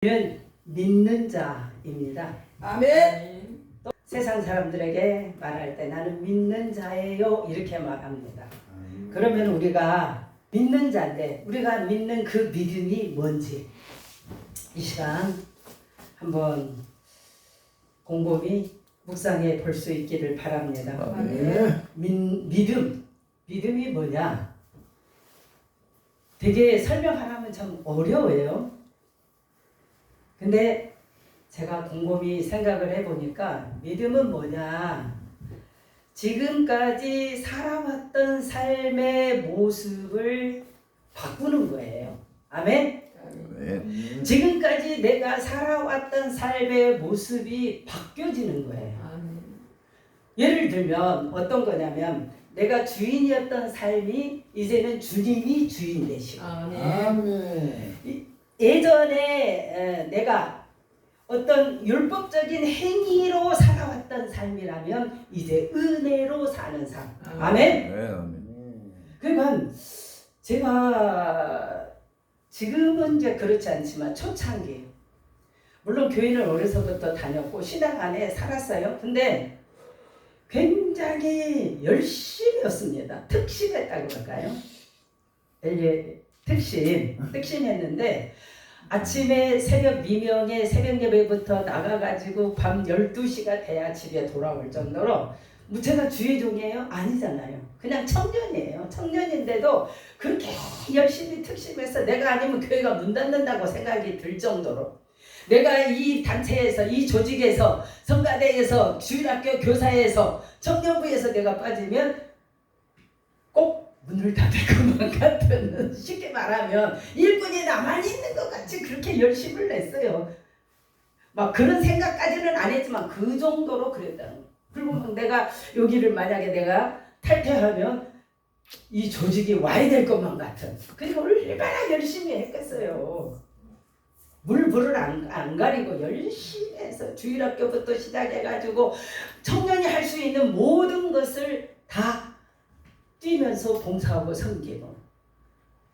우리는 믿는 자입니다. 아멘. 세상 사람들에게 말할 때 나는 믿는 자예요 이렇게 말합니다. 그러면 우리가 믿는 자인데 우리가 믿는 그 믿음이 뭔지 이 시간 한번 곰곰이 묵상해 볼 수 있기를 바랍니다. 아멘. 믿음이 뭐냐? 되게 설명하려면 참 어려워요. 근데 제가 곰곰이 생각을 해보니까 믿음은 뭐냐? 지금까지 살아왔던 삶의 모습을 바꾸는 거예요. 아멘? 아멘. 지금까지 내가 살아왔던 삶의 모습이 바뀌어지는 거예요. 아멘. 예를 들면 어떤 거냐면 내가 주인이었던 삶이 이제는 주님이 주인 되시고 아멘. 예전에 내가 어떤 율법적인 행위로 살아왔던 삶이라면 이제 은혜로 사는 삶. 아멘? 그러니까 제가 지금은 이제 그렇지 않지만 초창기 물론 교회를 어려서부터 다녔고 신앙 안에 살았어요. 근데 굉장히 열심히였습니다. 특심했다고 그럴까요? 특심했는데 아침에 새벽 미명에 새벽 예배부터 나가가지고 밤 12시가 돼야 집에 돌아올 정도로 제가 주의종이에요? 아니잖아요. 그냥 청년이에요. 청년인데도 그렇게 열심히 특심해서 내가 아니면 교회가 문 닫는다고 생각이 들 정도로 내가 이 단체에서 이 조직에서 성가대에서 주일학교 교사에서 청년부에서 내가 빠지면 꼭 문을 닫을 것만 같은 쉽게 말하면 일꾼이 나만 있는 것 같이 그렇게 열심을 냈어요. 막 그런 생각까지는 안 했지만 그 정도로 그랬다는 거예요. 그리고 막 내가 여기를 만약에 내가 탈퇴하면 이 조직이 와야 될 것만 같은 그러니까 얼마나 열심히 했겠어요. 물불을 안 가리고 열심히 해서 주일학교부터 시작해가지고 청년이 할 수 있는 모든 것을 다 뛰면서 봉사하고 섬기고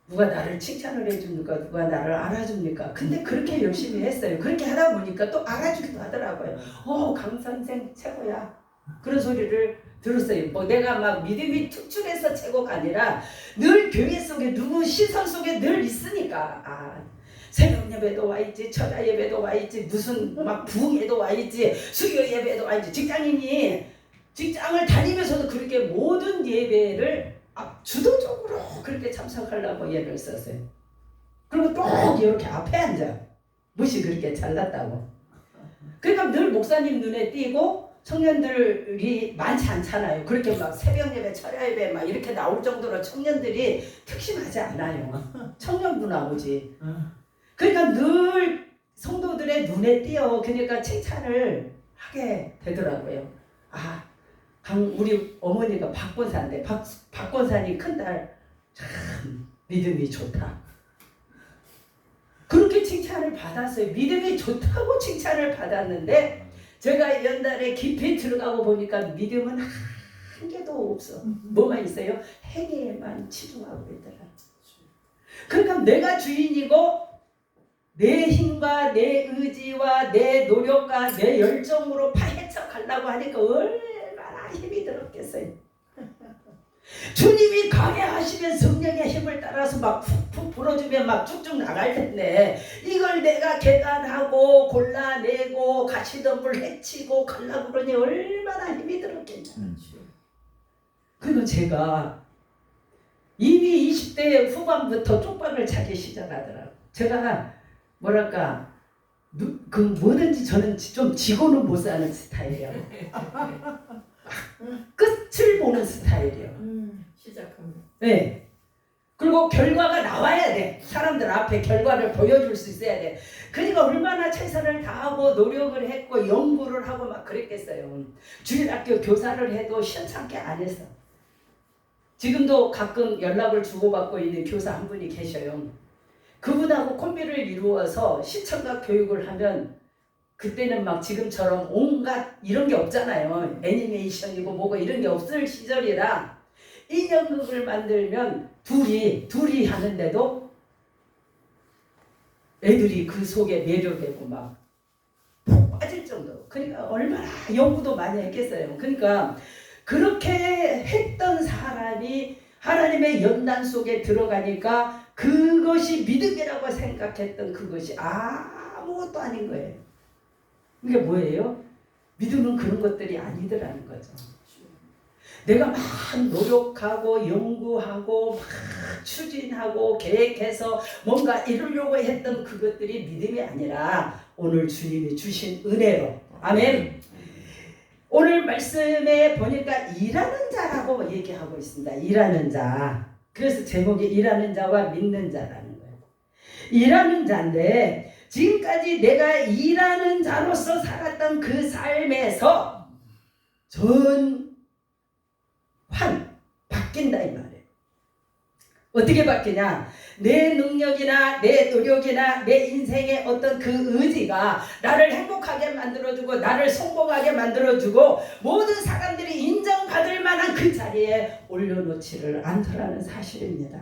누가 나를 칭찬을 해줍니까? 누가 나를 알아줍니까? 근데 그렇게 열심히 했어요. 그렇게 하다 보니까 또 알아주기도 하더라고요. 강 선생 최고야. 그런 소리를 들었어요. 뭐 내가 막 믿음이 특출해서 최고가 아니라 늘 교회 속에 누구 시선 속에 늘 있으니까 새벽 예배도 와 있지, 철야 예배도 와 있지, 무슨 막 부흥회도 와 있지, 수요 예배도 와 있지. 직장인이 직장을 다니면서도 그렇게 모든 예배를 주도적으로 그렇게 참석하려고 예를 썼어요. 그리고 또 이렇게 앞에 앉아. 무시 그렇게 잘났다고. 그러니까 늘 목사님 눈에 띄고 청년들이 많지 않잖아요. 그렇게 막 새벽 예배, 철야 예배 막 이렇게 나올 정도로 청년들이 특심하지 않아요. 청년부 나오지. 그러니까 늘 성도들의 눈에 띄어 그러니까 칭찬을 하게 되더라고요. 우리 어머니가 박권사인데 박권사님 큰딸 참 믿음이 좋다. 그렇게 칭찬을 받았어요. 믿음이 좋다고 칭찬을 받았는데 제가 연달에 깊이 들어가고 보니까 믿음은 한 개도 없어. 뭐만 있어요? 행위에만 치중하고 있더라. 그러니까 내가 주인이고 내 힘과 내 의지와 내 노력과 내 열정으로 파헤쳐 가려고 하니까 얼마나 힘이 들었겠어요. 주님이 강해하시면 성령의 힘을 따라서 막 푹푹 불어주면 막 쭉쭉 나갈 텐데 이걸 내가 계산하고 골라내고 가시덤불 해치고 가려고 그러니 얼마나 힘이 들었겠냐. 그리고 제가 이미 20대 후반부터 쪽박을 차기 시작하더라고요. 제가 뭐랄까 뭐든지 저는 좀 지고는 못 사는 스타일이에요. 끝을 보는 스타일이에요. 시작합니다. 네. 그리고 결과가 나와야 돼. 사람들 앞에 결과를 보여줄 수 있어야 돼. 그러니까 얼마나 최선을 다하고 노력을 했고 연구를 하고 막 그랬겠어요. 주일학교 교사를 해도 시원찮게 안 했어. 지금도 가끔 연락을 주고받고 있는 교사 한 분이 계셔요. 그분하고 콤비를 이루어서 시청각 교육을 하면 그때는 막 지금처럼 온갖 이런 게 없잖아요. 애니메이션이고 뭐고 이런 게 없을 시절이라 인형극을 만들면 둘이 하는데도 애들이 그 속에 매료되고 막 푹 빠질 정도로. 그러니까 얼마나 연구도 많이 했겠어요. 그러니까 그렇게 했던 사람이 하나님의 연단 속에 들어가니까 그것이 믿음이라고 생각했던 그것이 아무것도 아닌 거예요. 이게 뭐예요? 믿음은 그런 것들이 아니더라는 거죠. 내가 막 노력하고 연구하고 막 추진하고 계획해서 뭔가 이루려고 했던 그것들이 믿음이 아니라 오늘 주님이 주신 은혜로. 아멘. 오늘 말씀에 보니까 일하는 자라고 얘기하고 있습니다. 일하는 자. 그래서 제목이 일하는 자와 믿는 자라는 거예요. 일하는 자인데 지금까지 내가 일하는 자로서 살았던 그 삶에서 바뀐다 이 말이에요. 어떻게 바뀌냐? 내 능력이나 내 노력이나 내 인생의 어떤 그 의지가 나를 행복하게 만들어주고 나를 성공하게 만들어주고 모든 사람들이 인정받을 만한 그 자리에 올려놓지를 않더라는 사실입니다.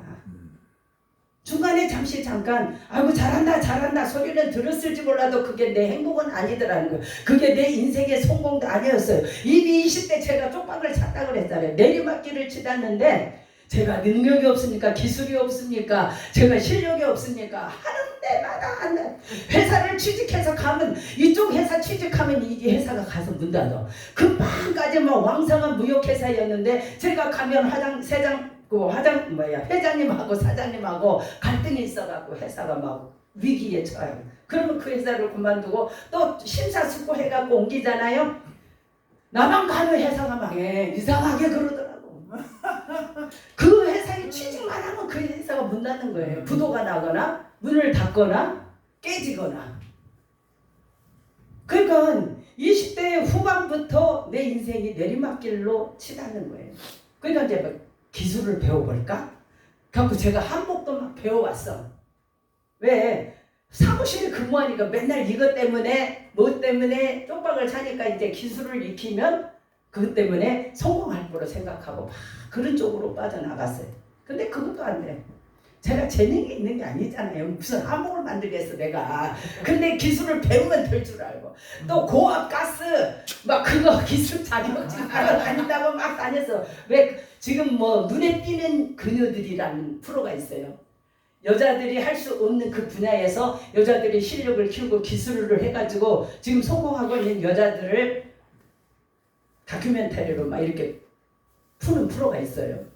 중간에 잠깐 아이고 잘한다 소리는 들었을지 몰라도 그게 내 행복은 아니더라는 거예요. 그게 내 인생의 성공도 아니었어요. 이미 20대 제가 쪽박을 찼다고 그랬잖아요. 내리막길을 치닫는데 제가 능력이 없습니까? 기술이 없습니까? 제가 실력이 없습니까? 하는 데마다 회사를 취직해서 가면 이쪽 회사 취직하면 이 회사가 가서 문 닫아. 금방까지 막 왕성한 무역회사였는데 제가 가면 회장님하고 사장님하고 갈등이 있어갖고 회사가 막 위기에 처해요. 그러면 그 회사를 그만두고 또 심사숙고해갖고 옮기잖아요. 나만 가는 회사가 망해. 이상하게 그러더라고. 그 회사에 취직만 하면 그 회사가 문 닫는 거예요. 부도가 나거나 문을 닫거나 깨지거나. 그러니까 20대 후반부터 내 인생이 내리막길로 치닫는 거예요. 그러니까 이제 막 기술을 배워볼까? 그래서 제가 한복도 막 배워왔어. 왜? 사무실에 근무하니까 맨날 이것 때문에 뭐 때문에 쪽박을 차니까 이제 기술을 익히면 그것 때문에 성공할 거로 생각하고 막 그런 쪽으로 빠져나갔어요. 근데 그것도 안 돼. 제가 재능이 있는 게 아니잖아요. 무슨 한복을 만들겠어 내가. 근데 기술을 배우면 될 줄 알고 또 고압 가스 막 그거 기술 자격증 다닌다고 막 다녔어. 왜 지금 뭐 눈에 띄는 그녀들이라는 프로가 있어요. 여자들이 할 수 없는 그 분야에서 여자들이 실력을 키우고 기술을 해가지고 지금 성공하고 있는 여자들을 다큐멘터리로 막 이렇게 푸는 프로가 있어요.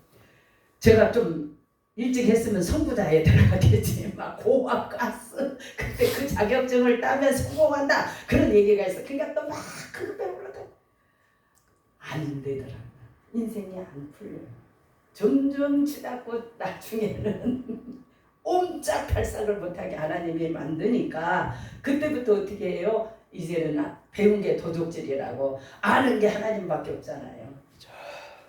제가 좀 일찍 했으면 선구자에 들어가겠지. 막 고압 가스 그때 그 자격증을 따면 성공한다 그런 얘기가 있어. 그러니까 또 막 그거 배우려다 안 되더라. 인생이 안 풀려요. 점점 치닫고 나중에는 옴짝달싹을 못하게 하나님이 만드니까 그때부터 어떻게 해요? 이제는 배운 게 도둑질이라고 아는 게 하나님밖에 없잖아요.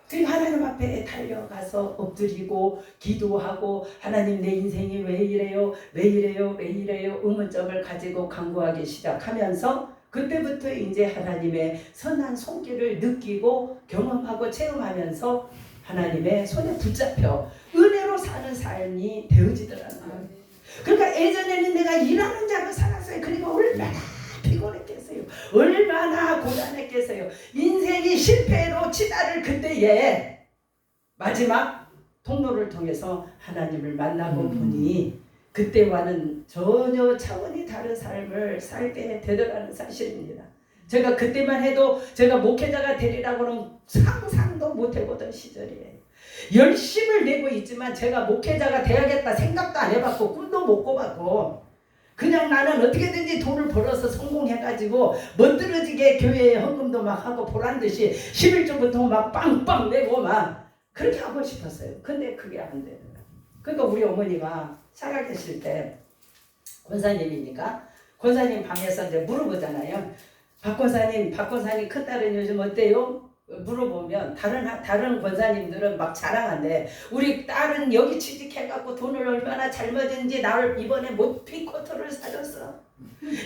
그 하나님 앞에 달려가서 엎드리고 기도하고 하나님 내 인생이 왜 이래요? 왜 이래요? 왜 이래요? 의문점을 가지고 간구하기 시작하면서 그때부터 이제 하나님의 선한 손길을 느끼고 경험하고 체험하면서 하나님의 손에 붙잡혀 은혜로 사는 삶이 되어지더라는 거예요. 그러니까 예전에는 내가 일하는 자로 살았어요. 그러니까 얼마나 피곤했겠어요. 얼마나 고단했겠어요. 인생이 실패로 치달을 그때에 마지막 통로를 통해서 하나님을 만나고 보니 그때와는 전혀 차원이 다른 삶을 살게 되더라는 사실입니다. 제가 그때만 해도 제가 목회자가 되리라고는 상상도 못 해보던 시절이에요. 열심을 내고 있지만 제가 목회자가 돼야겠다 생각도 안 해봤고 꿈도 못 꿔봤고 그냥 나는 어떻게든지 돈을 벌어서 성공해가지고 멋들어지게 교회에 헌금도 막 하고 보란듯이 11조부터 막 빵빵 내고 막 그렇게 하고 싶었어요. 근데 그게 안 되더라고요. 그러니까 우리 어머니가 살아계실 때 권사님이니까 권사님 방에서 이제 물어보잖아요. 박 권사님 큰딸은 요즘 어때요? 물어보면 다른 권사님들은 막 자랑한대. 우리 딸은 여기 취직해갖고 돈을 얼마나 잘 버는지 나를 이번에 피코트를 사줬어.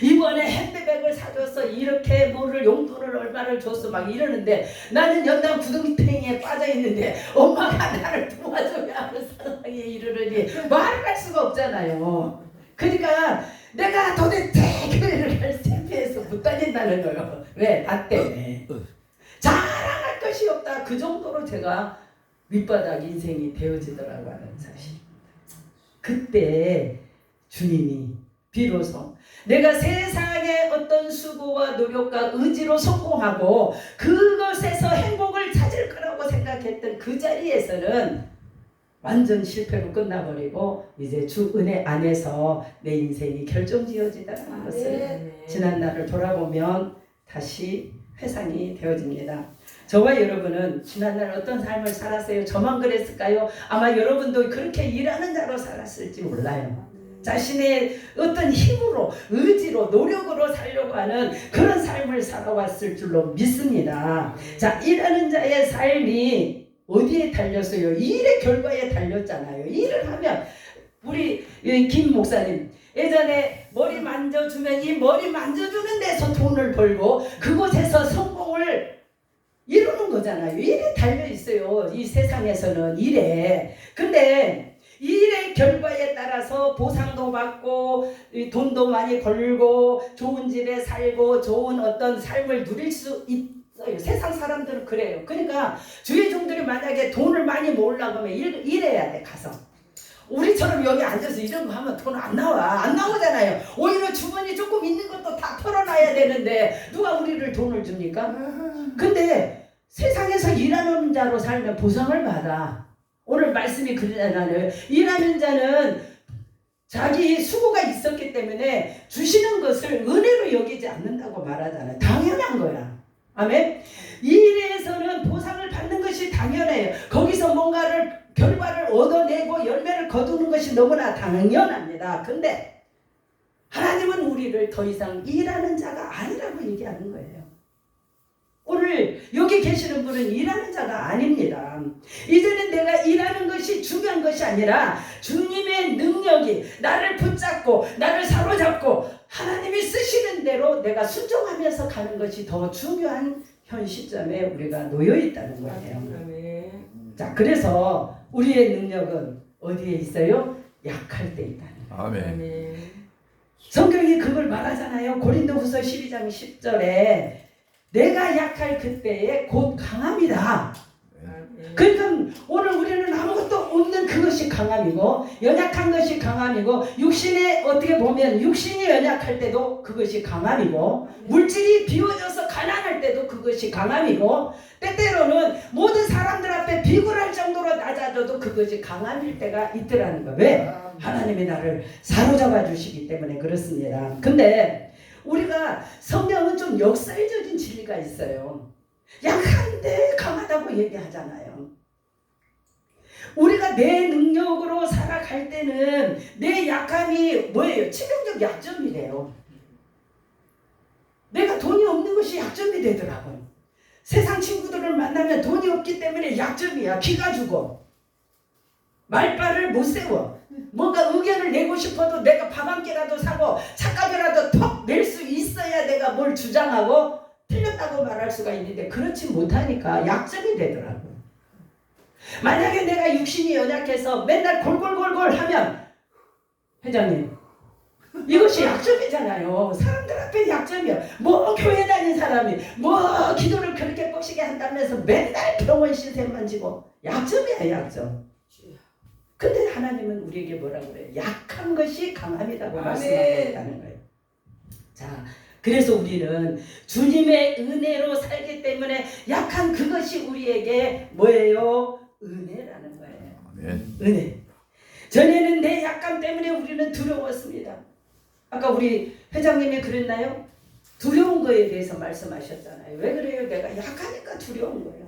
이번에 핸드백을 사줬어. 이렇게 뭐를 용돈을 얼마를 줬어. 막 이러는데 나는 연당 구덩이에 빠져있는데 엄마가 나를 도와줘야 하는 상황에 이르르니 말을 할 수가 없잖아요. 그러니까 내가 도대체 교회를 갈 창피해서 못 다닌다는 거예요. 왜? 나 때문에. 자랑할 것이 없다. 그 정도로 제가 밑바닥 인생이 되어지더라고 하는 사실. 그때 주님이 비로소 내가 세상의 어떤 수고와 노력과 의지로 성공하고 그것에서 행복을 찾을 거라고 생각했던 그 자리에서는 완전 실패로 끝나버리고 이제 주 은혜 안에서 내 인생이 결정지어지다는 것을 지난 날을 돌아보면 다시 회상이 되어집니다. 저와 여러분은 지난날 어떤 삶을 살았어요? 저만 그랬을까요? 아마 여러분도 그렇게 일하는 자로 살았을지 몰라요. 자신의 어떤 힘으로, 의지로, 노력으로 살려고 하는 그런 삶을 살아왔을 줄로 믿습니다. 자, 일하는 자의 삶이 어디에 달렸어요? 일의 결과에 달렸잖아요. 일을 하면 우리 김 목사님 예전에 머리 만져주면 이 머리 만져주는 데서 돈을 벌고 그곳에서 성공을 이루는 거잖아요. 일에 달려 있어요. 이 세상에서는 일에. 근데 일의 결과에 따라서 보상도 받고 돈도 많이 벌고 좋은 집에 살고 좋은 어떤 삶을 누릴 수 있어요. 세상 사람들은 그래요. 그러니까 주의 종들이 만약에 돈을 많이 모으려고 하면 일해야 돼. 가서. 우리처럼 여기 앉아서 이런 거 하면 돈 안 나와. 안 나오잖아요. 오히려 주머니 조금 있는 것도 다 털어놔야 되는데 누가 우리를 돈을 줍니까? 근데 세상에서 일하는 자로 살면 보상을 받아. 오늘 말씀이 그러잖아요. 일하는 자는 자기 수고가 있었기 때문에 주시는 것을 은혜로 여기지 않는다고 말하잖아요. 당연한 거야. 아멘. 일에서는 보상을 받는 것이 당연해요. 거기서 뭔가를 결과를 얻어내고 열매를 거두는 것이 너무나 당연합니다. 근데 하나님은 우리를 더 이상 일하는 자가 아니라고 얘기하는 거예요. 오늘 여기 계시는 분은 일하는 자가 아닙니다. 이제는 내가 일하는 것이 중요한 것이 아니라 주님의 능력이 나를 붙잡고 나를 사로잡고 하나님이 쓰시는 대로 내가 순종하면서 가는 것이 더 중요한 현 시점에 우리가 놓여 있다는 거예요. 자, 그래서 우리의 능력은 어디에 있어요? 약할 때 있다는 거예요. 아멘. 성경이 그걸 말하잖아요. 고린도후서 12장 10절에 내가 약할 그때에 곧 강함이다. 그러니까 오늘 우리는 아무것도 없는 그것이 강함이고 연약한 것이 강함이고 육신에 어떻게 보면 육신이 연약할 때도 그것이 강함이고 물질이 비워져서 가난할 때도 그것이 강함이고 때때로는 모든 사람들 앞에 비굴할 정도로 낮아져도 그것이 강함일 때가 있더라는 거예요. 왜? 하나님이 나를 사로잡아 주시기 때문에 그렇습니다. 근데 우리가 성경은 좀 역설적인 진리가 있어요. 약한데 강하다고 얘기하잖아요. 우리가 내 능력으로 살아갈 때는 내 약함이 뭐예요? 치명적 약점이 돼요. 내가 돈이 없는 것이 약점이 되더라고요. 세상 친구들을 만나면 돈이 없기 때문에 약점이야. 기가 죽어. 말발을 못 세워. 뭔가 의견을 내고 싶어도 내가 밥 한 끼라도 사고 착각이라도 턱 낼 수 있어야 내가 뭘 주장하고 틀렸다고 말할 수가 있는데 그렇지 못하니까 약점이 되더라고요. 만약에 내가 육신이 연약해서 맨날 골골골골 하면 회장님 이것이 약점이잖아요. 사람들 앞에 약점이야. 뭐 교회 다닌 사람이 뭐 기도를 그렇게 뻑시게 한다면서 맨날 병원 신세만 지고 약점이야 약점. 근데 하나님은 우리에게 뭐라고 그래요? 약한 것이 강함이라고 말씀하고 있다는 거예요. 자, 그래서 우리는 주님의 은혜로 살기 때문에 약한 그것이 우리에게 뭐예요? 은혜라는 거예요. 아멘. 은혜. 전에는 내 약함 때문에 우리는 두려웠습니다. 아까 우리 회장님이 그랬나요? 두려운 거에 대해서 말씀하셨잖아요. 왜 그래요? 내가 약하니까 두려운 거예요.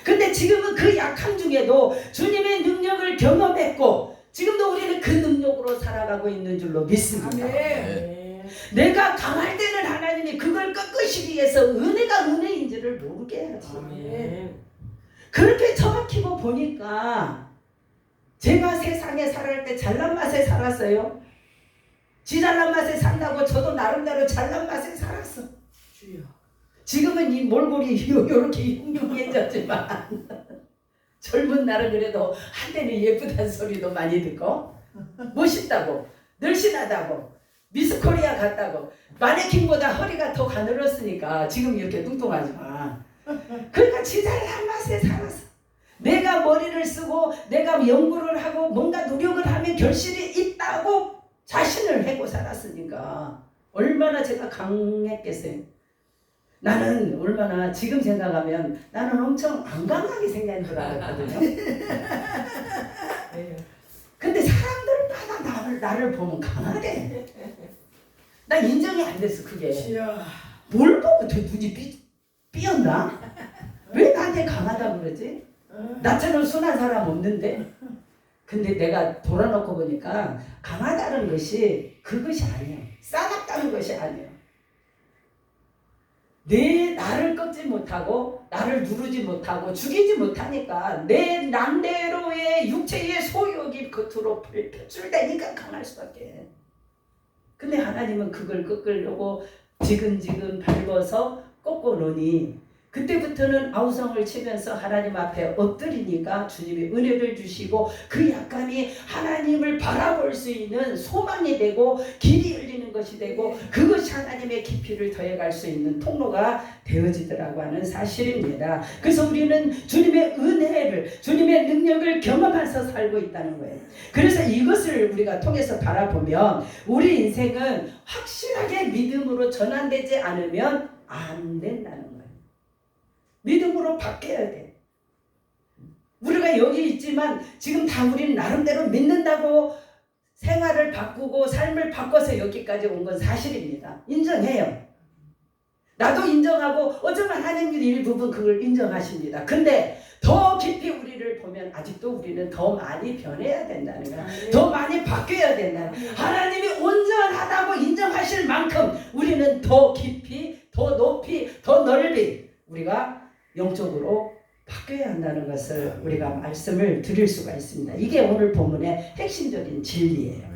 근데 지금은 그 약함 중에도 주님의 능력을 경험했고 지금도 우리는 그 능력으로 살아가고 있는 줄로 믿습니다. 아멘. 내가 강할 때는 하나님이 그걸 꺾으시기 위해서 은혜가 은혜인지를 모르게 해야지. 그렇게 처박히고 보니까 제가 세상에 살할 때 잘난 맛에 살았어요. 지 잘난 맛에 산다고 저도 나름대로 잘난 맛에 살았어. 지금은 이 몰골이 이렇게 흉흉해졌지만 젊은 날은 그래도 한때는 예쁘다는 소리도 많이 듣고 멋있다고 늘씬하다고 미스코리아 갔다고. 마네킹보다 허리가 더 가늘었으니까 지금 이렇게 뚱뚱하지만. 그러니까 지 잘난 맛에 살았어. 내가 머리를 쓰고 내가 연구를 하고 뭔가 노력을 하면 결실이 있다고 자신을 해고 살았으니까 얼마나 제가 강했겠어요. 나는 얼마나 지금 생각하면 나는 엄청 안 강하게 생긴 줄 알았거든요. 근데 사람들마다 나를 보면 강하대. 나 인정이 안 됐어 그게. 뭘 보고 저 눈이 삐었나? 왜 나한테 강하다고 그러지? 나처럼 순한 사람 없는데. 근데 내가 돌아놓고 보니까 강하다는 것이 그것이 아니에요. 싸납다는 것이 아니에요. 내 나를 꺾지 못하고 나를 누르지 못하고 죽이지 못하니까 내 남대로의 육체의 소욕이 겉으로 표출되니까 강할 수밖에. 근데 하나님은 그걸 꺾으려고 지근지근 밟아서 꺾고 놓으니 그때부터는 아우성을 치면서 하나님 앞에 엎드리니까 주님이 은혜를 주시고 그 약간이 하나님을 바라볼 수 있는 소망이 되고 길이 열리는 것이 되고 그것이 하나님의 깊이를 더해갈 수 있는 통로가 되어지더라고 하는 사실입니다. 그래서 우리는 주님의 은혜를 주님의 능력을 경험하면서 살고 있다는 거예요. 그래서 이것을 우리가 통해서 바라보면 우리 인생은 확실하게 믿음으로 전환되지 않으면 안 된다는 거예요. 믿음으로 바뀌어야 돼. 우리가 여기 있지만 지금 다 우리는 나름대로 믿는다고 생활을 바꾸고 삶을 바꿔서 여기까지 온 건 사실입니다. 인정해요. 나도 인정하고 어쩌면 하나님들 일부분 그걸 인정하십니다. 근데 더 깊이 우리를 보면 아직도 우리는 더 많이 변해야 된다는 거야. 더 많이 바뀌어야 된다는 거야. 하나님이 온전하다고 인정하실 만큼 우리는 더 깊이, 더 높이, 더 넓이 우리가 영적으로 바뀌어야 한다는 것을 우리가 말씀을 드릴 수가 있습니다. 이게 오늘 본문의 핵심적인 진리예요.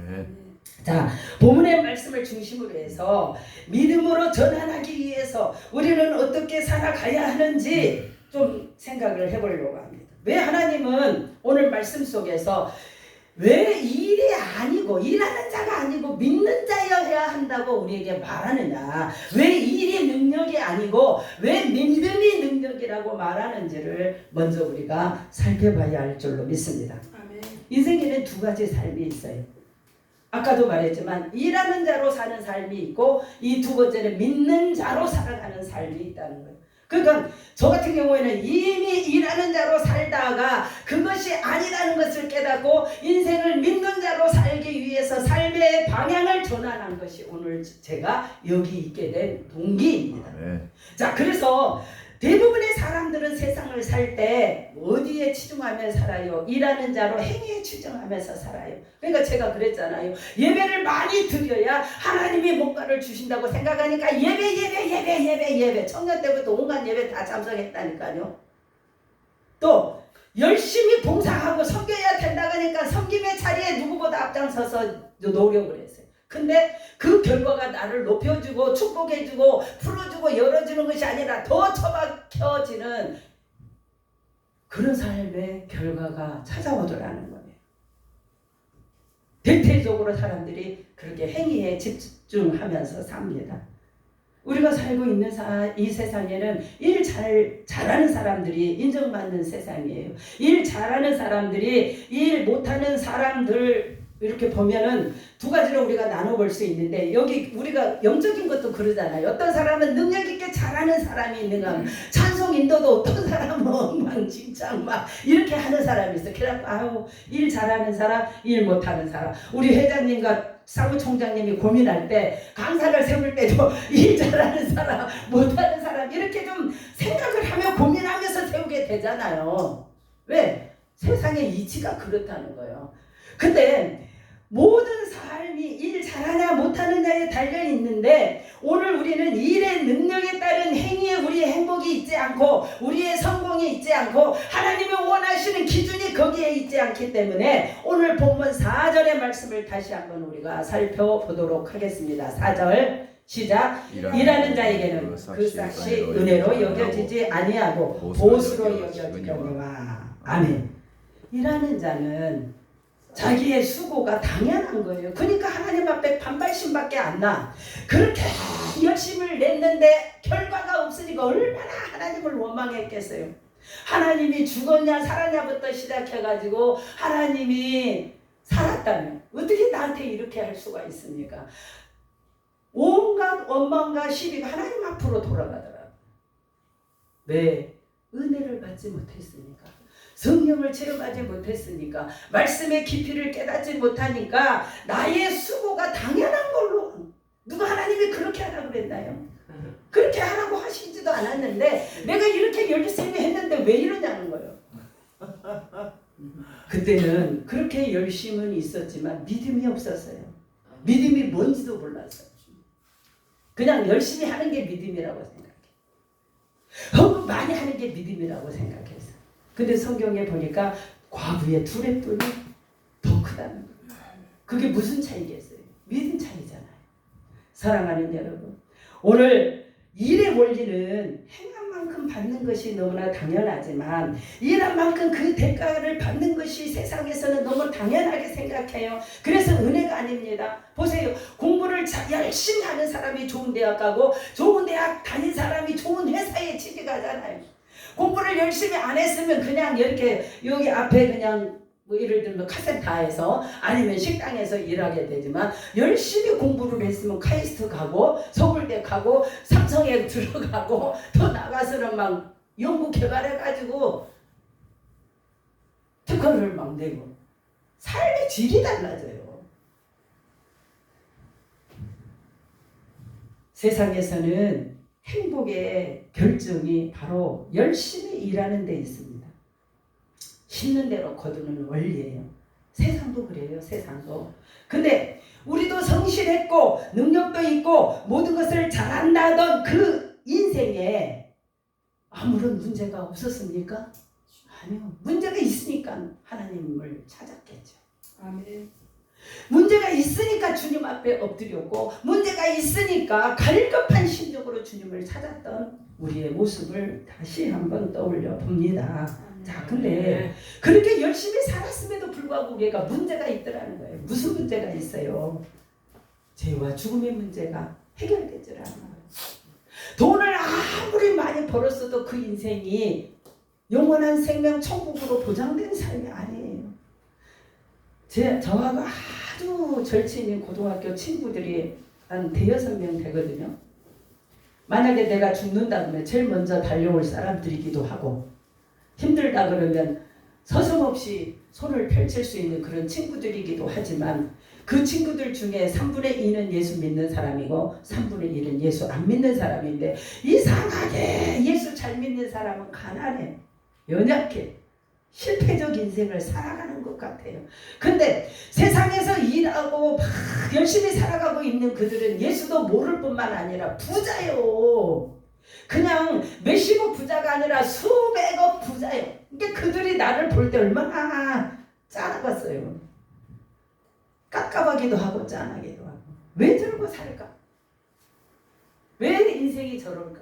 자, 본문의 말씀을 중심으로 해서 믿음으로 전환하기 위해서 우리는 어떻게 살아가야 하는지 좀 생각을 해보려고 합니다. 왜 하나님은 오늘 말씀 속에서 왜 일이 아니고 일하는 자가 아니고 믿는 자여야 한다고 우리에게 말하느냐, 왜 일이 능력이 아니고 왜 믿음이 능력이라고 말하는지를 먼저 우리가 살펴봐야 할 줄로 믿습니다. 인생에는 두 가지 삶이 있어요. 아까도 말했지만 일하는 자로 사는 삶이 있고 이 두 번째는 믿는 자로 살아가는 삶이 있다는 거예요. 그러니까 저 같은 경우에는 이미 일하는 자로 살다가 그것이 아니라는 것을 깨닫고 인생을 믿는 자로 살기 위해서 삶의 방향을 전환한 것이 오늘 제가 여기 있게 된 동기입니다. 자, 그래서 대부분의 사람들은 세상을 살 때 어디에 치중하며 살아요? 일하는 자로 행위에 치중하면서 살아요. 그러니까 제가 그랬잖아요. 예배를 많이 드려야 하나님이 뭔가를 주신다고 생각하니까 예배 청년 때부터 온갖 예배 다 참석했다니까요. 또 열심히 봉사하고 섬겨야 된다고 하니까 섬김의 자리에 누구보다 앞장서서 노력을 했어요. 근데 그 결과가 나를 높여주고 축복해주고 풀어주고 열어주는 것이 아니라 더 처박혀지는 그런 삶의 결과가 찾아오더라는 거예요. 대체적으로 사람들이 그렇게 행위에 집중하면서 삽니다. 우리가 살고 있는 이 세상에는 일 잘하는 사람들이 인정받는 세상이에요. 일 잘하는 사람들이 일 못하는 사람들 이렇게 보면은 두 가지로 우리가 나눠볼 수 있는데 여기 우리가 영적인 것도 그러잖아요. 어떤 사람은 능력 있게 잘하는 사람이 있는가 하면 찬송 인도도 어떤 사람은 엉망진창 막 이렇게 하는 사람이 있어. 그래갖고 아우 일 잘하는 사람, 일 못하는 사람. 우리 회장님과 사무총장님이 고민할 때 강사를 세울 때도 일 잘하는 사람, 못하는 사람 이렇게 좀 생각을 하며 고민하면서 세우게 되잖아요. 왜? 세상의 이치가 그렇다는 거예요. 근데 모든 삶이 일 잘하냐 못하느냐에 달려있는데 오늘 우리는 일의 능력에 따른 행위에 우리의 행복이 있지 않고 우리의 성공이 있지 않고 하나님이 원하시는 기준이 거기에 있지 않기 때문에 오늘 본문 4절의 말씀을 다시 한번 우리가 살펴보도록 하겠습니다. 4절 시작. 일하는 자에게는 그 삭시 은혜로 여겨지지 아니하고 보수로 여겨지려니와. 아멘. 일하는 자는 자기의 수고가 당연한 거예요. 그러니까 하나님 앞에 반발심밖에 안 나. 그렇게 열심을 냈는데 결과가 없으니까 얼마나 하나님을 원망했겠어요. 하나님이 죽었냐 살았냐부터 시작해가지고 하나님이 살았다면 어떻게 나한테 이렇게 할 수가 있습니까? 온갖 원망과 시비가 하나님 앞으로 돌아가더라고요. 왜? 은혜를 받지 못했으니까. 성령을 체험하지 못했으니까. 말씀의 깊이를 깨닫지 못하니까 나의 수고가 당연한 걸로. 누가 하나님이 그렇게 하라고 그랬나요? 그렇게 하라고 하시지도 않았는데 내가 이렇게 열심히 했는데 왜 이러냐는 거예요. 그때는 그렇게 열심은 있었지만 믿음이 없었어요. 믿음이 뭔지도 몰랐어요. 그냥 열심히 하는 게 믿음이라고 생각해. 헌금 많이 하는 게 믿음이라고 생각했어. 근데 성경에 보니까 과부의 두 랩돈이 더 크다는 거예요. 그게 무슨 차이겠어요? 믿음 차이잖아요. 사랑하는 여러분, 오늘 일의 원리는 행한 만큼 받는 것이 너무나 당연하지만 일한 만큼 그 대가를 받는 것이 세상에서는 너무 당연하게 생각해요. 그래서 은혜가 아닙니다. 보세요. 공부를 열심히 하는 사람이 좋은 대학 가고 좋은 대학 다닌 사람이 좋은 회사에 취직하잖아요. 공부를 열심히 안 했으면 그냥 이렇게 여기 앞에 그냥 뭐 예를 들면 카센터에서 아니면 식당에서 일하게 되지만 열심히 공부를 했으면 카이스트 가고 서울대 가고 삼성에 들어가고 더 나가서는 막 연구 개발해가지고 특허를 막 내고 삶의 질이 달라져요. 세상에서는 행복의 결정이 바로 열심히 일하는 데 있습니다. 심는 대로 거두는 원리예요. 세상도 그래요. 세상도. 근데 우리도 성실했고 능력도 있고 모든 것을 잘한다던 그 인생에 아무런 문제가 없었습니까? 아니요. 문제가 있으니까 하나님을 찾았겠죠. 아멘. 문제가 있으니까 주님 앞에 엎드렸고 문제가 있으니까 갈급한 심정으로 주님을 찾았던 우리의 모습을 다시 한번 떠올려 봅니다. 자, 근데 그렇게 열심히 살았음에도 불구하고 우리가 문제가 있더라는 거예요. 무슨 문제가 있어요? 죄와 죽음의 문제가 해결되지라는 거예요. 돈을 아무리 많이 벌었어도 그 인생이 영원한 생명 천국으로 보장된 삶이 아니에요. 저하고 아주 절친인 고등학교 친구들이 한 5-6명 되거든요. 만약에 내가 죽는다 그러면 제일 먼저 달려올 사람들이기도 하고 힘들다 그러면 서슴없이 손을 펼칠 수 있는 그런 친구들이기도 하지만 그 친구들 중에 3분의 2는 예수 믿는 사람이고 3분의 1은 예수 안 믿는 사람인데 이상하게 예수 잘 믿는 사람은 가난해, 연약해, 실패적 인생을 살아가는 것 같아요. 근데 세상에서 일하고 막 열심히 살아가고 있는 그들은 예수도 모를 뿐만 아니라 부자요. 그냥 몇십억 부자가 아니라 수백억 부자예요. 그러니까 그들이 나를 볼 때 얼마나 짠하겠어요. 깝깝하기도 하고 짠하기도 하고. 왜 저러고 살까? 왜 인생이 저럴까?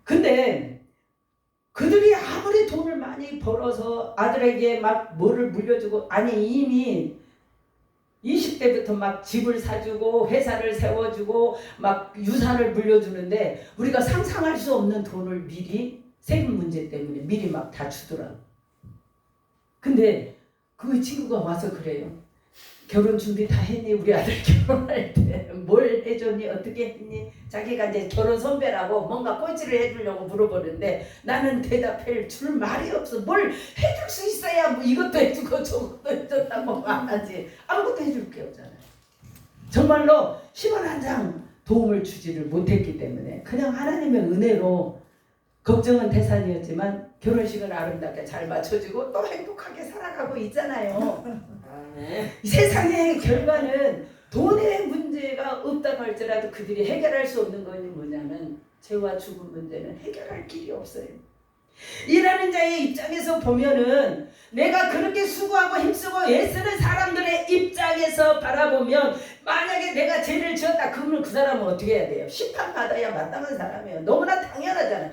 근데 그들이 아무리 돈을 많이 벌어서 아들에게 막 뭐를 물려주고 아니 이미 20대부터 막 집을 사주고 회사를 세워주고 막 유산을 물려주는데 우리가 상상할 수 없는 돈을 미리 세금 문제 때문에 미리 막 다 주더라고. 근데 그 친구가 와서 그래요. 결혼 준비 다 했니? 우리 아들 결혼할 때 뭘 해줬니? 어떻게 했니? 자기가 이제 결혼 선배라고 뭔가 꼬치를 해주려고 물어보는데 나는 대답할 줄 말이 없어. 뭘 해줄 수 있어야 뭐 이것도 해주고 저것도 해줬다고 말하지. 아무것도 해줄 게 없잖아요. 정말로 10원 한 장 도움을 주지를 못했기 때문에 그냥 하나님의 은혜로 걱정은 태산이었지만 결혼식은 아름답게 잘 맞춰주고 또 행복하게 살아가고 있잖아요. 세상의 결과는 돈의 문제가 없다고 할지라도 그들이 해결할 수 없는 것이 뭐냐면 죄와 죽음 문제는 해결할 길이 없어요. 일하는 자의 입장에서 보면은 내가 그렇게 수고하고 힘쓰고 애쓰는 사람들의 입장에서 바라보면 만약에 내가 죄를 지었다 그러면 그 사람은 어떻게 해야 돼요? 심판받아야 마땅한 사람이에요. 너무나 당연하잖아요.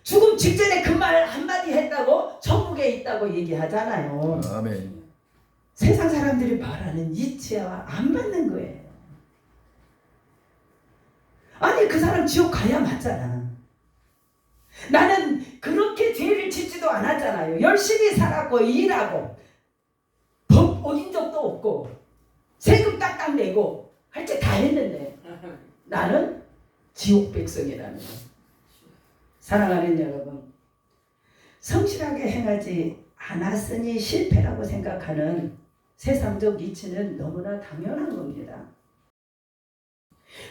죽음 직전에 그 말 한마디 했다고 천국에 있다고 얘기하잖아요. 아멘. 세상 사람들이 말하는 이치와 안 맞는 거예요. 아니 그 사람 지옥 가야 맞잖아. 나는 그렇게 죄를 짓지도 않았잖아요. 열심히 살았고 일하고 법 어긴 적도 없고 세금 딱딱 내고 할 때 다 했는데 나는 지옥 백성이라는 거예요. 사랑하는 여러분, 성실하게 행하지 않았으니 실패라고 생각하는 세상적 이치는 너무나 당연한 겁니다.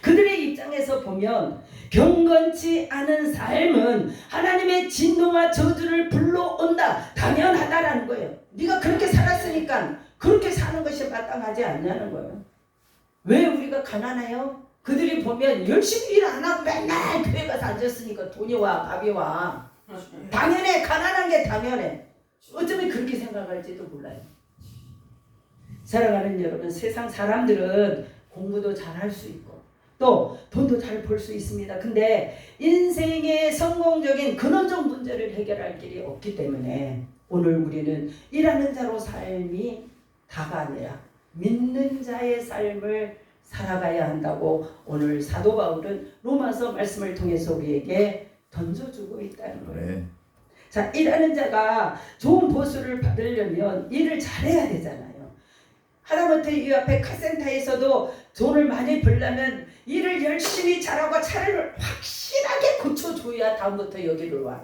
그들의 입장에서 보면 경건치 않은 삶은 하나님의 진노와 저주를 불러온다, 당연하다라는 거예요. 네가 그렇게 살았으니까 그렇게 사는 것이 마땅하지 않냐는 거예요. 왜 우리가 가난해요? 그들이 보면 열심히 일 안 하고 맨날 교회 가서 앉았으니까 돈이 와, 밥이 와. 당연해. 가난한 게 당연해. 어쩌면 그렇게 생각할지도 몰라요. 사랑하는 여러분, 세상 사람들은 공부도 잘할 수 있고 또 돈도 잘 벌 수 있습니다. 근데 인생의 성공적인 근원적 문제를 해결할 길이 없기 때문에 오늘 우리는 일하는 자로 삶이 다가 아니라 믿는 자의 삶을 살아가야 한다고 오늘 사도 바울은 로마서 말씀을 통해서 우리에게 던져주고 있다는 거예요. 네. 자, 일하는 자가 좋은 보수를 받으려면 일을 잘해야 되잖아요. 하다못해 이 앞에 카센터에서도 돈을 많이 벌려면 일을 열심히 잘하고 차를 확실하게 고쳐줘야 다음부터 여기를 와.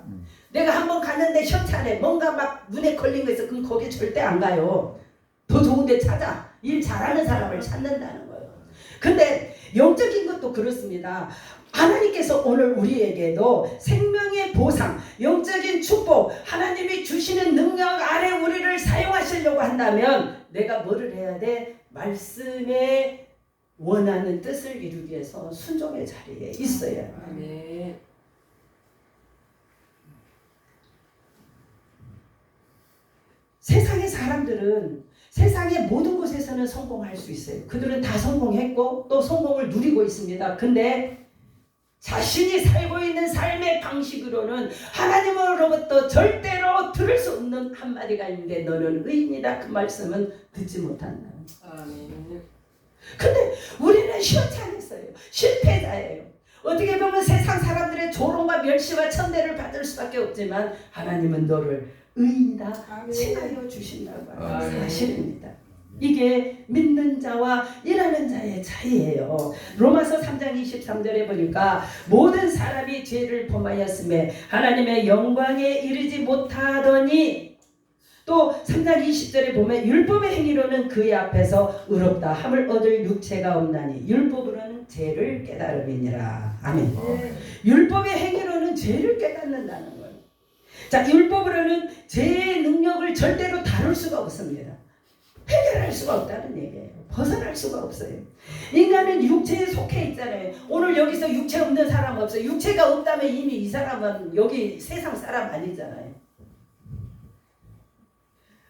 내가 한번 갔는데 현찰에 뭔가 막 눈에 걸린 거 있어. 그럼 거기 절대 안 가요. 더 좋은 데 찾아. 일 잘하는 사람을 찾는다는 거예요. 근데 영적인 것도 그렇습니다. 하나님께서 오늘 우리에게도 생명의 보상, 영적인 축복, 하나님이 주시는 능력 아래 우리를 사용하시려고 한다면 내가 뭐를 해야 돼? 말씀에 원하는 뜻을 이루기 위해서 순종의 자리에 있어야 해요. 아멘. 세상의 사람들은 세상의 모든 곳에서는 성공할 수 있어요. 그들은 다 성공했고 또 성공을 누리고 있습니다. 근데 자신이 살고 있는 삶의 방식으로는 하나님으로부터 절대로 들을 수 없는 한마디가 있는데 너는 의인이다. 그 말씀은 듣지 못한다. 아멘. 근데 우리는 시원찮았어요. 실패자예요. 어떻게 보면 세상 사람들의 조롱과 멸시와 천대를 받을 수밖에 없지만 하나님은 너를 의인이다 칭하여 주신다고 하는 사실입니다. 이게 믿는 자와 일하는 자의 차이예요. 로마서 3장 23절에 보니까 모든 사람이 죄를 범하였음에 하나님의 영광에 이르지 못하더니 또 3장 20절에 보면 율법의 행위로는 그의 앞에서 의롭다 함을 얻을 육체가 없나니 율법으로는 죄를 깨달음이니라. 아멘. 율법의 행위로는 죄를 깨닫는다는 거예요. 자, 율법으로는 죄의 능력을 절대로 다룰 수가 없습니다. 해결할 수가 없다는 얘기예요. 벗어날 수가 없어요. 인간은 육체에 속해 있잖아요. 오늘 여기서 육체 없는 사람 없어요. 육체가 없다면 이미 이 사람은 여기 세상 사람 아니잖아요.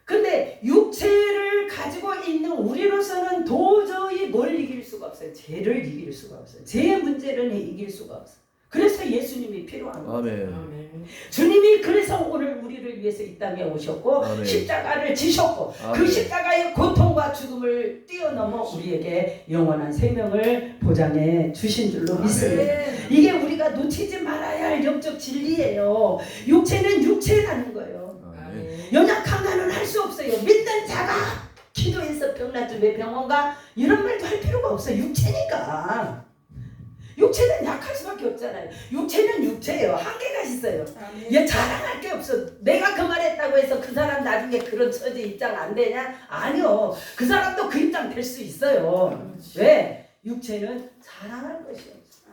근데 육체를 가지고 있는 우리로서는 도저히 뭘 이길 수가 없어요. 죄를 이길 수가 없어요. 죄의 문제를 이길 수가 없어요. 그래서 예수님이 필요한 거예요. 아멘. 주님이 그래서 오늘 우리를 위해서 이 땅에 오셨고 아멘. 십자가를 지셨고 아멘. 그 십자가의 고통과 죽음을 뛰어넘어 우리에게 영원한 생명을 보장해 주신 줄로 믿습니다. 이게 우리가 놓치지 말아야 할 영적 진리예요. 육체는 육체라는 거예요. 아멘. 연약한 자는 할 수 없어요. 믿는 자가 기도해서 병났지 왜 병원 가? 이런 말도 할 필요가 없어요. 육체니까. 육체는 약할 수밖에 없잖아요. 육체는 육체예요. 한계가 있어요. 얘 자랑할 게 없어. 내가 그 말 했다고 해서 그 사람 나중에 그런 처지 입장 안 되냐? 아니요. 그 사람도 그 입장 될 수 있어요. 왜? 육체는 자랑할 것이 없어.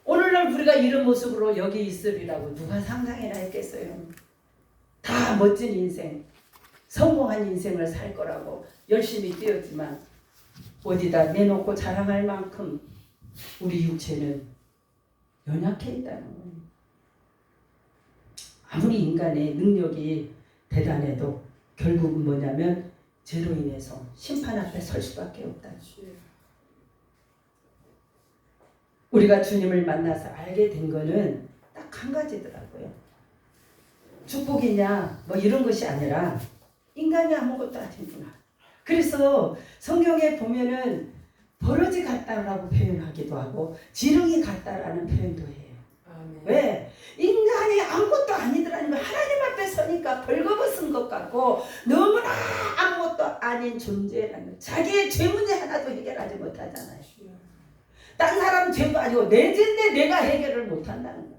오늘날 우리가 이런 모습으로 여기 있으리라고 누가 상상이나 했겠어요. 다 멋진 인생, 성공한 인생을 살 거라고 열심히 뛰었지만 어디다 내놓고 자랑할 만큼 우리 육체는 연약해 있다는 거예요. 아무리 인간의 능력이 대단해도 결국은 뭐냐면 죄로 인해서 심판 앞에 설 수밖에 없다. 우리가 주님을 만나서 알게 된 거는 딱 한 가지더라고요. 축복이냐 뭐 이런 것이 아니라 인간이 아무것도 아니구나. 그래서 성경에 보면은 버러지 같다라고 표현하기도 하고 지렁이 같다라는 표현도 해요. 아멘. 왜? 인간이 아무것도 아니더라면 하나님 앞에 서니까 벌거벗은 것 같고 너무나 아무것도 아닌 존재라는, 자기의 죄 문제 하나도 해결하지 못하잖아요. 딴 사람 죄도 아니고 내 죄인데 내가 해결을 못한다는 거예요.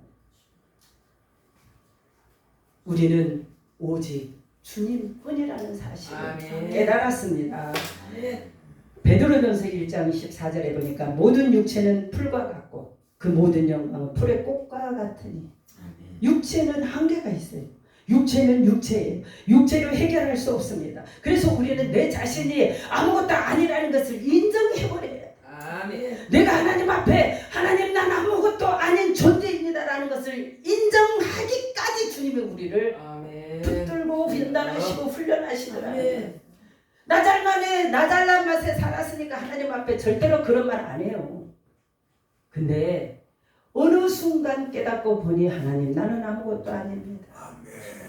우리는 오직 주님뿐이라는 사실을 아멘. 깨달았습니다. 아멘. 베드로전서 1장 14절에 보니까 모든 육체는 풀과 같고 그 모든 영광은 풀의 꽃과 같으니, 육체는 한계가 있어요. 육체는 육체예요. 육체로 해결할 수 없습니다. 그래서 우리는 내 자신이 아무것도 아니라는 것을 인정해버려야 돼요. 아멘. 내가 하나님 앞에 하나님 난 아무것도 아닌 존재입니다라는 것을 인정하기까지 주님이 우리를 아멘. 붙들고 빈단하시고 훈련하시더라고요. 아멘. 나 잘만해, 나 잘난 맛에 살았으니까 하나님 앞에 절대로 그런 말 안 해요. 근데 어느 순간 깨닫고 보니 하나님 나는 아무것도 아닙니다.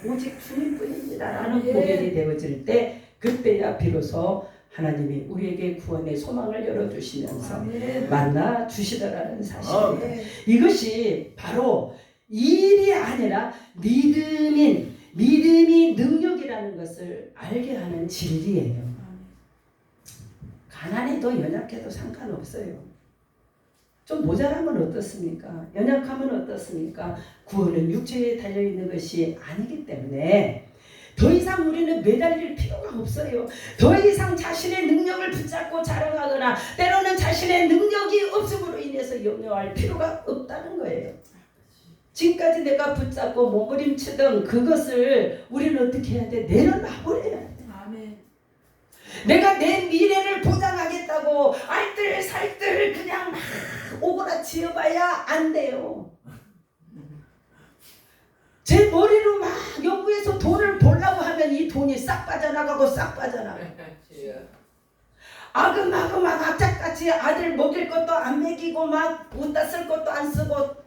오직 주님뿐입니다 라는 고백이 되어질 때, 그때야 비로소 하나님이 우리에게 구원의 소망을 열어주시면서 아멘. 만나 주시더라는 사실입니다. 아멘. 이것이 바로 일이 아니라 믿음이 능력이라는 것을 알게 하는 진리예요. 가난해도 연약해도 상관없어요. 좀 모자라면 어떻습니까? 연약하면 어떻습니까? 구원은 육체에 달려있는 것이 아니기 때문에 더 이상 우리는 매달릴 필요가 없어요. 더 이상 자신의 능력을 붙잡고 자랑하거나 때로는 자신의 능력이 없음으로 인해서 염려할 필요가 없다는 거예요. 지금까지 내가 붙잡고 몸부림치던 그것을 우리는 어떻게 해야 돼? 내려놔버려야 돼. 아멘. 내가 내 미래를 보장하겠다고 알뜰살뜰 그냥 막 오그라치어봐야 안 돼요. 제 머리로 막 연구해서 돈을 벌려고 하면 이 돈이 싹 빠져나가고 싹 빠져나가고, 아금아금 악착같이 아들 먹일 것도 안 먹이고 막 웃다 쓸 것도 안 쓰고,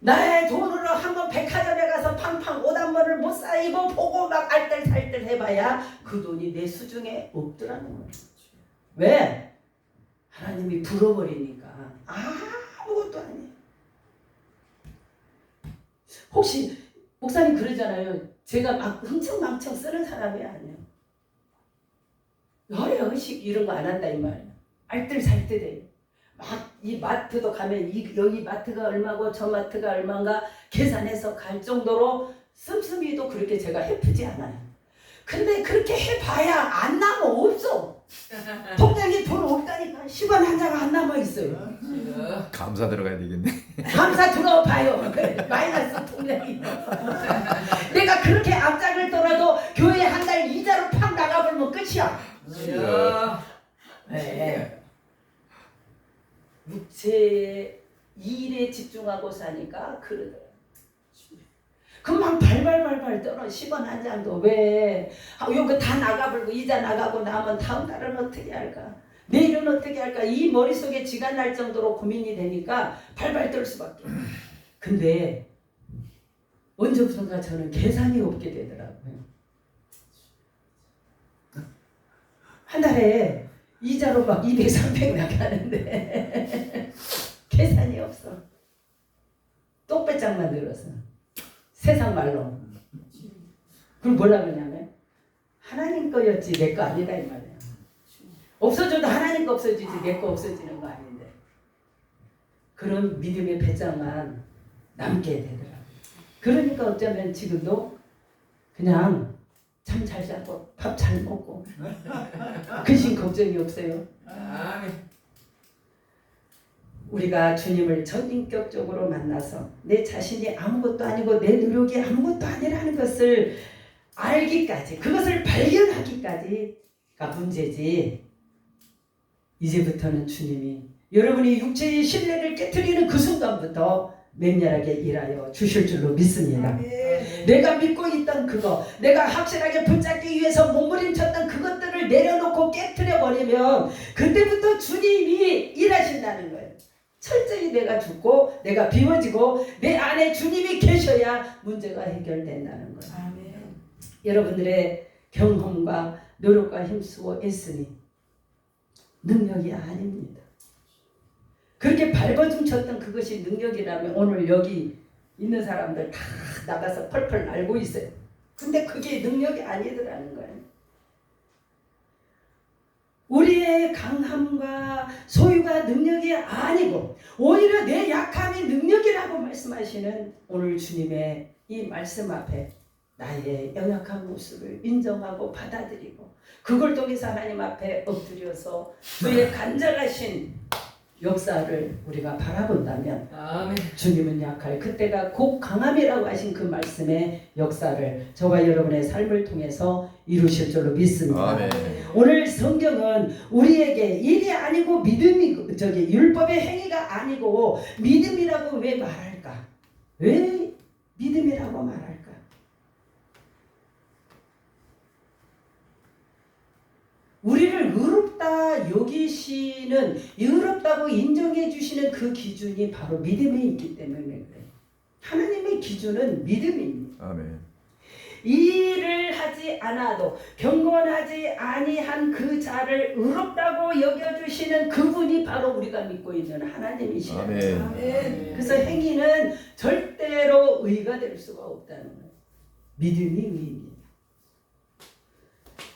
나의 돈으로 한번 백화점에 가서 팡팡 옷 한 번을 못 사입어 보고 막 알뜰살뜰 해봐야 그 돈이 내 수중에 없더라는 거예요. 왜? 하나님이 불어버리니까 아무것도 아니에요. 혹시 목사님 그러잖아요. 제가 막 흥청망청 쓰는 사람이 아니에요. 의식 이런 거 안 한다 이 말이에요. 알뜰살뜰해요. 막 이 마트도 가면 여기 마트가 얼마고 저 마트가 얼마인가 계산해서 갈 정도로 씀씀이도 그렇게 제가 해프지 않아요. 근데 그렇게 해봐야 안 남아 없어. 통장에 돈 없다니까 10원 한 장 안 남아 있어요. 감사 들어가야 되겠네. 감사 들어봐요. 마이너스 통장이. 내가 그렇게 앞장을 떠나도 교회 한 달 이자로 팍 나가버리면 끝이야. 네. 육체의 일에 집중하고 사니까 그러더라고요. 금방 발발발발 떨어. 10원 한 장도 왜 이거 다 나가버리고 이자 나가고 나면 다음 달은 어떻게 할까, 내일은 어떻게 할까, 이 머릿속에 쥐가 날 정도로 고민이 되니까 발발 떨 수밖에. 근데 언제부턴가 저는 계산이 없게 되더라고요. 한 달에 이자로 막 200, 300 나가는데 계산이 없어. 똥배짱만 늘어서. 세상 말로. 그걸 뭐라 그러냐면 하나님 거였지 내 거 아니다 이 말이야. 없어져도 하나님 거 없어지지 내 거 없어지는 거 아닌데. 그런 믿음의 배짱만 남게 되더라고요. 그러니까 어쩌면 지금도 그냥 잠 잘 자고 밥 잘 먹고 근심 걱정이 없어요. 아멘. 우리가 주님을 전인격적으로 만나서 내 자신이 아무것도 아니고 내 노력이 아무것도 아니라는 것을 알기까지, 그것을 발견하기까지가 문제지. 이제부터는 주님이 여러분이 육체의 신뢰를 깨트리는 그 순간부터 맹렬하게 일하여 주실 줄로 믿습니다. 내가 믿고 있던 그거, 내가 확실하게 붙잡기 위해서 몸부림쳤던 그것들을 내려놓고 깨트려 버리면 그때부터 주님이 일하신다는 거예요. 철저히 내가 죽고 내가 비워지고 내 안에 주님이 계셔야 문제가 해결된다는 거예요. 아멘. 여러분들의 경험과 노력과 힘쓰고 애쓰니 능력이 아닙니다. 그렇게 발버둥쳤던 그것이 능력이라면 오늘 여기 있는 사람들 다 나가서 펄펄 날고 있어요. 근데 그게 능력이 아니더라는 거예요. 우리의 강함과 소유가 능력이 아니고 오히려 내 약함이 능력이라고 말씀하시는 오늘 주님의 이 말씀 앞에 나의 연약한 모습을 인정하고 받아들이고 그걸 통해서 하나님 앞에 엎드려서 그의 간절하신 역사를 우리가 바라본다면 아멘. 주님은 약할 그때가 곧 강함이라고 하신 그 말씀의 역사를 저와 여러분의 삶을 통해서 이루실 줄로 믿습니다. 아멘. 오늘 성경은 우리에게 일이 아니고 믿음이 율법의 행위가 아니고 믿음이라고 왜 말할까? 왜 믿음이라고 말할까? 우리를 의롭다 여기시는 의롭다고 인정해 주시는 그 기준이 바로 믿음에 있기 때문에 그래요. 하나님의 기준은 믿음입니다. 아멘. 일을 하지 않아도 경건하지 아니한 그 자를 의롭다고 여겨주시는 그분이 바로 우리가 믿고 있는 하나님이시다. 아멘. 아멘. 그래서 행위는 절대로 의가 될 수가 없다는 거예요. 믿음이 의입니다.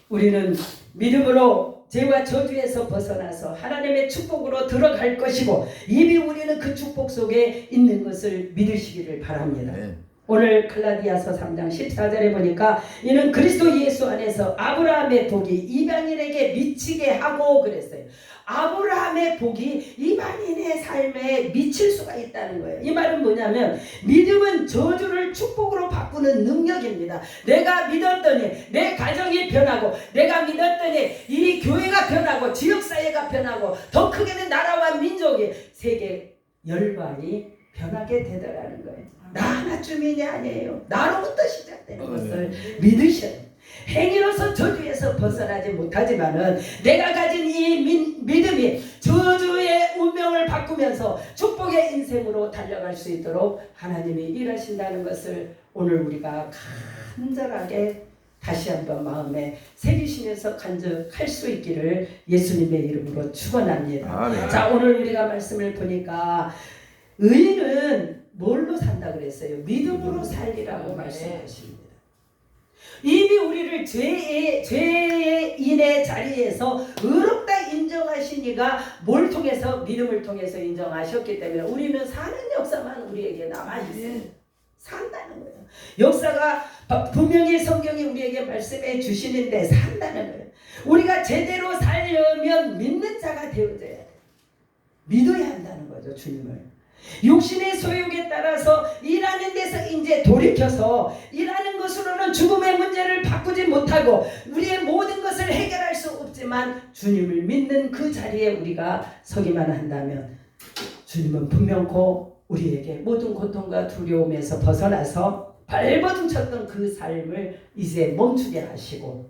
우리는 믿음으로 죄와 저주에서 벗어나서 하나님의 축복으로 들어갈 것이고 이미 우리는 그 축복 속에 있는 것을 믿으시기를 바랍니다. 아멘. 오늘 갈라디아서 3장 14절에 보니까 이는 그리스도 예수 안에서 아브라함의 복이 이방인에게 미치게 하고 그랬어요. 아브라함의 복이 이방인의 삶에 미칠 수가 있다는 거예요. 이 말은 뭐냐면 믿음은 저주를 축복으로 바꾸는 능력입니다. 내가 믿었더니 내 가정이 변하고 내가 믿었더니 이 교회가 변하고 지역사회가 변하고 더 크게는 나라와 민족이 세계 열방이 변하게 되더라는 거예요. 나 하나쯤이 아니에요. 나로부터 시작되는 것을 믿으셔요. 행위로서 저주에서 벗어나지 못하지만은 내가 가진 이 믿음이 저주의 운명을 바꾸면서 축복의 인생으로 달려갈 수 있도록 하나님이 일하신다는 것을 오늘 우리가 간절하게 다시 한번 마음에 새기시면서 간직할 수 있기를 예수님의 이름으로 축원합니다. 아멘. 자, 오늘 우리가 말씀을 보니까 의인은 뭘로 산다 그랬어요? 믿음으로 살리라고 말씀하십니다. 이미 우리를 죄인의 자리에서 의롭다 인정하신 이가 뭘 통해서? 믿음을 통해서 인정하셨기 때문에 우리는 사는 역사만 우리에게 남아있어요. 산다는 거예요. 역사가 분명히 성경이 우리에게 말씀해 주시는데 산다는 거예요. 우리가 제대로 살려면 믿는 자가 되어져야 돼요. 믿어야 한다는 거죠, 주님을. 육신의 소욕에 따라서 일하는 데서 이제 돌이켜서 일하는 것으로는 죽음의 문제를 바꾸지 못하고 우리의 모든 것을 해결할 수 없지만 주님을 믿는 그 자리에 우리가 서기만 한다면 주님은 분명코 우리에게 모든 고통과 두려움에서 벗어나서 발버둥쳤던 그 삶을 이제 멈추게 하시고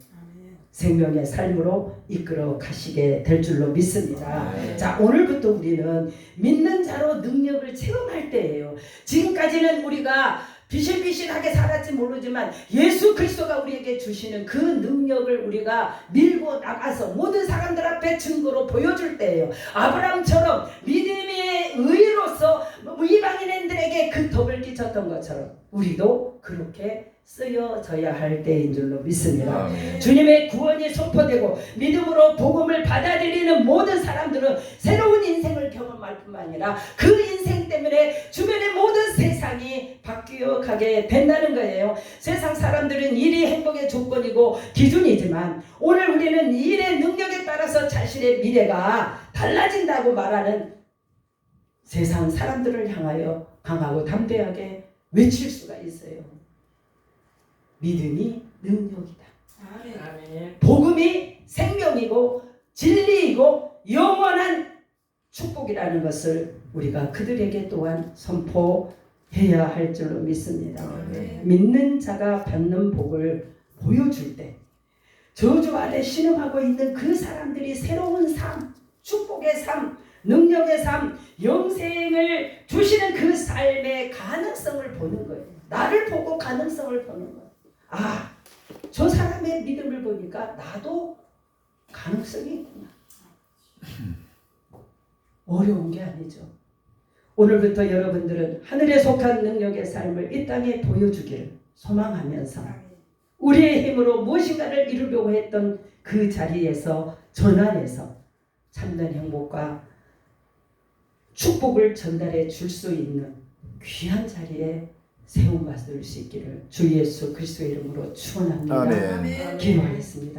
생명의 삶으로 이끌어 가시게 될 줄로 믿습니다. 자, 오늘부터 우리는 믿는 자로 능력을 체험할 때예요. 지금까지는 우리가 비실비실하게 살았지 모르지만 예수 그리스도가 우리에게 주시는 그 능력을 우리가 밀고 나가서 모든 사람들 앞에 증거로 보여줄 때예요. 아브라함처럼 믿음의 의로서 이방인들에게 그 덕을 끼쳤던 것처럼 우리도 그렇게 쓰여져야 할 때인 줄로 믿습니다. 주님의 구원이 선포되고 믿음으로 복음을 받아들이는 모든 사람들은 새로운 인생을 경험할 뿐만 아니라 그 인생 때문에 주변의 모든 세상이 바뀌어 가게 된다는 거예요. 세상 사람들은 일이 행복의 조건이고 기준이지만 오늘 우리는 일의 능력에 따라서 자신의 미래가 달라진다고 말하는 세상 사람들을 향하여 강하고 담대하게 외칠 수가 있어요. 믿음이 능력이다. 아멘. 복음이 생명이고 진리이고 영원한 축복이라는 것을 우리가 그들에게 또한 선포해야 할 줄로 믿습니다. 믿는 자가 받는 복을 보여줄 때 저주 아래 신음하고 있는 그 사람들이 새로운 삶, 축복의 삶, 능력의 삶, 영생을 주시는 그 삶의 가능성을 보는 거예요. 나를 보고 가능성을 보는 거예요. 아, 저 사람의 믿음을 보니까 나도 가능성이 있구나. 어려운 게 아니죠. 오늘부터 여러분들은 하늘에 속한 능력의 삶을 이 땅에 보여주기를 소망하면서 우리의 힘으로 무엇인가를 이루려고 했던 그 자리에서 전환해서 참된 행복과 축복을 전달해 줄 수 있는 귀한 자리에 세움받을 수 있기를 주 예수 그리스도의 이름으로 축원합니다. 아멘. 아멘. 기도하겠습니다.